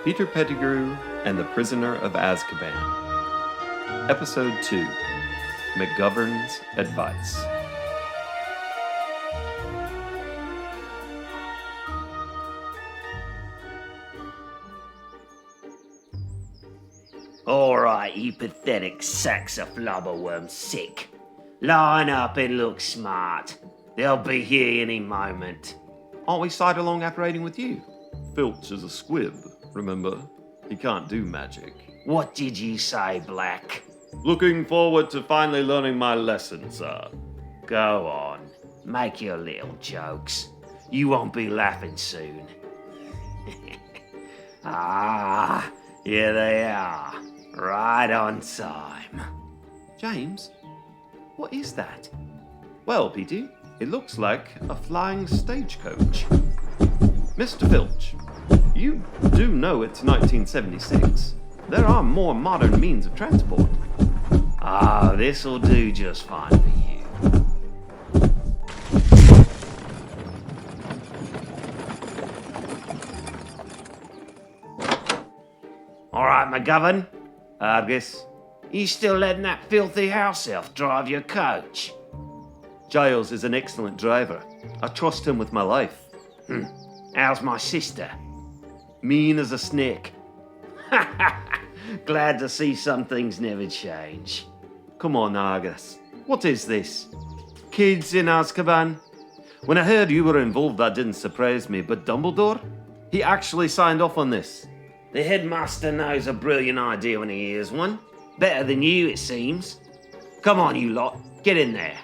Peter Pettigrew and the Prisoner of Azkaban. Episode 2. McGovern's Advice. Alright, you pathetic sacks of flubberworm sick. Line up and look smart. They'll be here any moment. Aren't we side-along operating with you? Filch is a squib, remember? He can't do magic. What did you say, Black? Looking forward to finally learning my lesson, sir. Go on, make your little jokes. You won't be laughing soon. Here they are. Right on time. James, what is that? Well, Petey, it looks like a flying stagecoach. Mr. Filch, you do know it's 1976. There are more modern means of transport. This'll do just fine for you. Alright, McGovern. Argus, you still letting that filthy house elf drive your coach? Giles is an excellent driver. I trust him with my life. How's my sister? Mean as a snake. Glad to see some things never change. Come on, Argus. What is this? Kids in Azkaban? When I heard you were involved, that didn't surprise me, but Dumbledore? He actually signed off on this. The headmaster knows a brilliant idea when he hears one. Better than you, it seems. Come on, you lot. Get in there.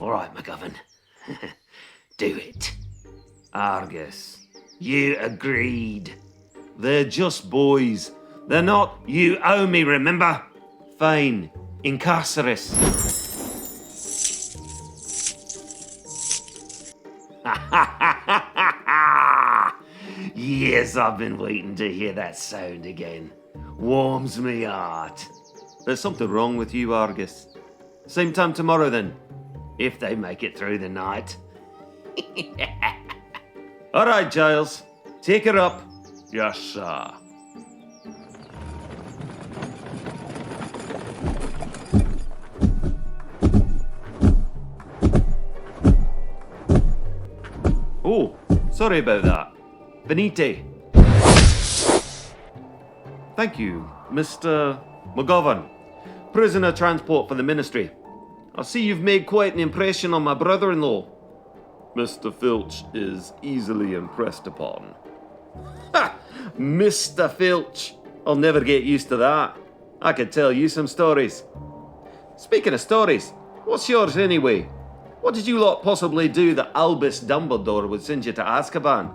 All right, McGovern. Do it. Argus, you agreed. They're just boys. They're not. You owe me, remember? Fine. Incarcerus. Yes, I've been waiting to hear that sound again. Warms me heart. There's something wrong with you, Argus. Same time tomorrow, then. If they make it through the night. All right, Giles. Take her up. Yes, sir. Oh, sorry about that. Venite. Thank you, Mr. McGovern. Prisoner transport for the ministry. I see you've made quite an impression on my brother-in-law. Mr. Filch is easily impressed upon. Ha! Mr. Filch. I'll never get used to that. I could tell you some stories. Speaking of stories, what's yours anyway? What did you lot possibly do that Albus Dumbledore would send you to Azkaban?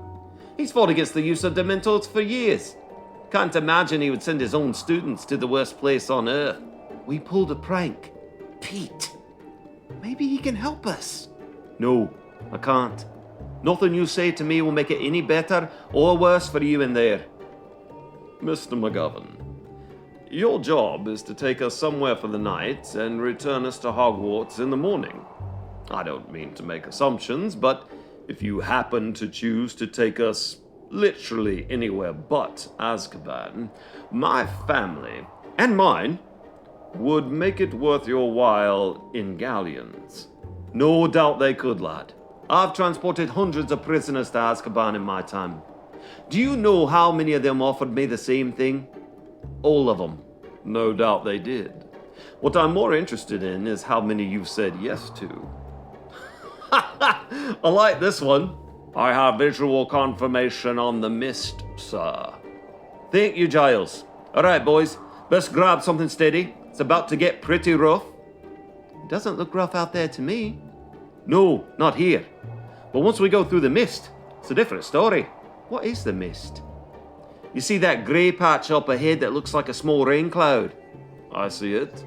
He's fought against the use of Dementors for years. Can't imagine he would send his own students to the worst place on Earth. We pulled a prank. Pete, maybe he can help us. No, I can't. Nothing you say to me will make it any better or worse for you in there. Mr. McGovern, your job is to take us somewhere for the night and return us to Hogwarts in the morning. I don't mean to make assumptions, but if you happen to choose to take us literally anywhere but Azkaban, my family, and mine, would make it worth your while in galleons. No doubt they could, lad. I've transported hundreds of prisoners to Azkaban in my time. Do you know how many of them offered me the same thing? All of them. No doubt they did. What I'm more interested in is how many you've said yes to. I like this one. I have visual confirmation on the mist, sir. Thank you, Giles. All right, boys. Best grab something steady. It's about to get pretty rough. It doesn't look rough out there to me. No, not here. But once we go through the mist, it's a different story. What is the mist? You see that grey patch up ahead that looks like a small rain cloud? I see it.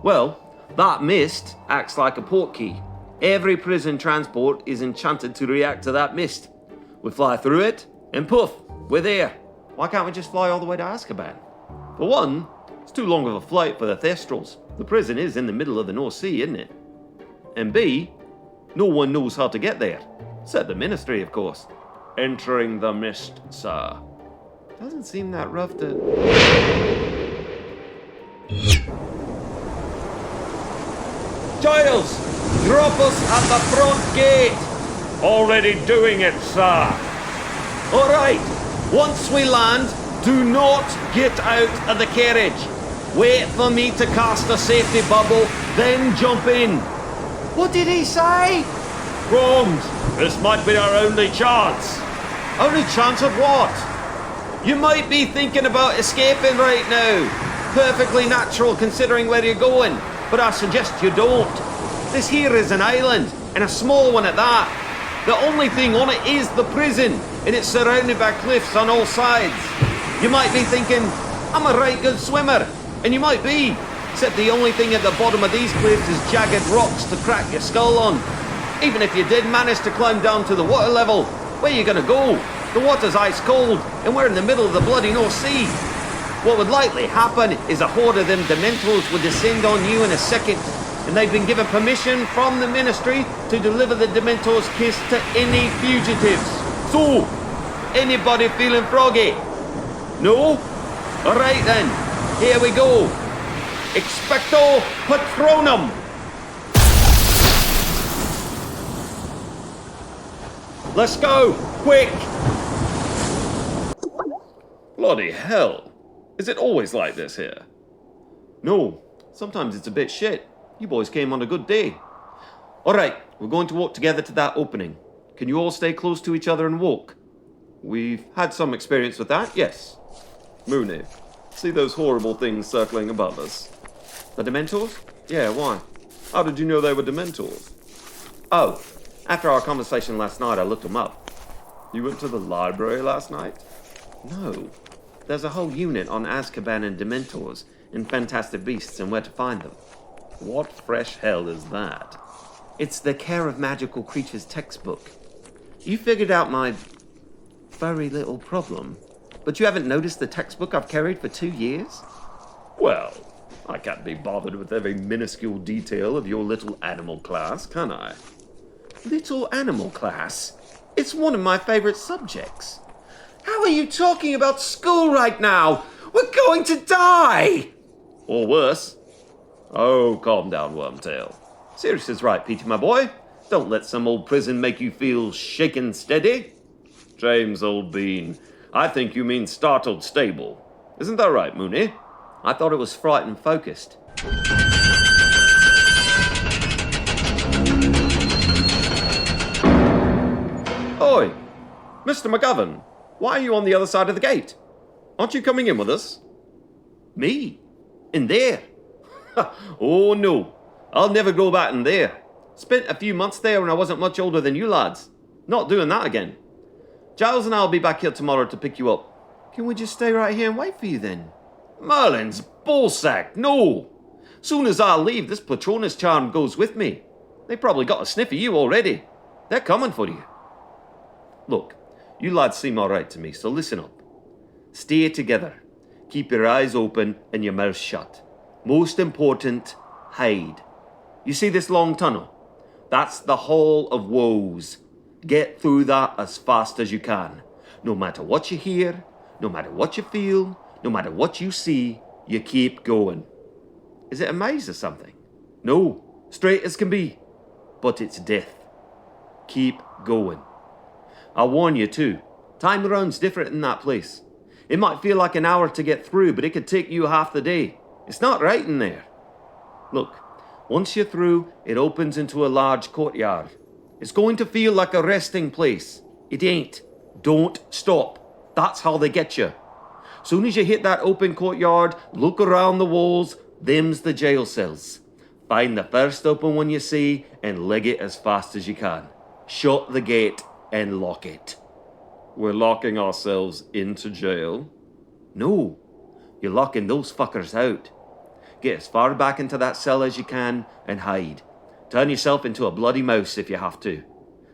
Well, that mist acts like a portkey. Every prison transport is enchanted to react to that mist. We fly through it, and poof, we're there. Why can't we just fly all the way to Azkaban? For one, it's too long of a flight for the Thestrals. The prison is in the middle of the North Sea, isn't it? And B, No one knows how to get there. Except the Ministry, of course. Entering the mist, sir. Doesn't seem that rough to... Giles! Drop us at the front gate! Already doing it, sir. Alright, once we land, do not get out of the carriage. Wait for me to cast a safety bubble, then jump in. What did he say? Wrong. This might be our only chance. Only chance of what? You might be thinking about escaping right now. Perfectly natural considering where you're going, but I suggest you don't. This here is an island, and a small one at that. The only thing on it is the prison, and it's surrounded by cliffs on all sides. You might be thinking, I'm a right good swimmer, and you might be, except the only thing at the bottom of these cliffs is jagged rocks to crack your skull on. Even if you did manage to climb down to the water level, where are you gonna go? The water's ice cold, and we're in the middle of the bloody North Sea. What would likely happen is a horde of them Dementors would descend on you in a second, and they've been given permission from the Ministry to deliver the Dementor's kiss to any fugitives. So, anybody feeling froggy? No? Alright then, here we go. Expecto Patronum! Let's go! Quick! Bloody hell. Is it always like this here? No, sometimes it's a bit shit. You boys came on a good day. Alright, we're going to walk together to that opening. Can you all stay close to each other and walk? We've had some experience with that, yes. Mooney, see those horrible things circling above us? The Dementors? Yeah, why? How did you know they were Dementors? Oh, after our conversation last night, I looked them up. You went to the library last night? No. There's a whole unit on Azkaban and Dementors in Fantastic Beasts and Where to Find Them. What fresh hell is that? It's the Care of Magical Creatures textbook. You figured out my furry little problem, but you haven't noticed the textbook I've carried for 2 years? Well, I can't be bothered with every minuscule detail of your little animal class, can I? Little animal class? It's one of my favorite subjects. How are you talking about school right now? We're going to die! Or worse. Oh, calm down, Wormtail. Sirius is right, Peter, my boy. Don't let some old prison make you feel shaken steady. James, old bean, I think you mean startled stable. Isn't that right, Mooney? I thought it was frightened focused. Oi, Mr. McGovern, why are you on the other side of the gate? Aren't you coming in with us? Me? In there? Oh no, I'll never go back in there. Spent a few months there when I wasn't much older than you lads. Not doing that again. Giles and I'll be back here tomorrow to pick you up. Can we just stay right here and wait for you then? Merlin's ballsack, no! Soon as I leave, this Patronus charm goes with me. They probably got a sniff of you already. They're coming for you. Look, you lads seem alright to me, so listen up. Stay together. Keep your eyes open and your mouth shut. Most important, hide. You see this long tunnel? That's the Hall of Woes. Get through that as fast as you can. No matter what you hear, no matter what you feel, no matter what you see, you keep going. Is it a maze or something? No, straight as can be. But it's death. Keep going. I'll warn you too, time runs different in that place. It might feel like an hour to get through, but it could take you half the day. It's not right in there. Look, once you're through, it opens into a large courtyard. It's going to feel like a resting place. It ain't. Don't stop. That's how they get you. Soon as you hit that open courtyard, look around the walls. Them's the jail cells. Find the first open one you see and leg it as fast as you can. Shut the gate and lock it. We're locking ourselves into jail? No, you're locking those fuckers out. Get as far back into that cell as you can and hide. Turn yourself into a bloody mouse if you have to.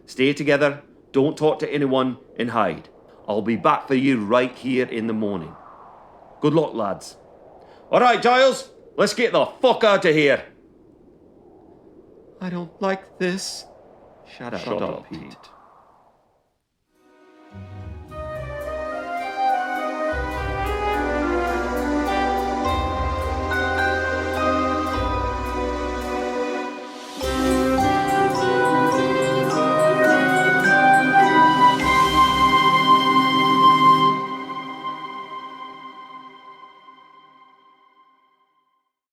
Stay together, don't talk to anyone, and hide. I'll be back for you right here in the morning. Good luck, lads. Alright, Giles, let's get the fuck out of here. I don't like this. Shut up, Pete.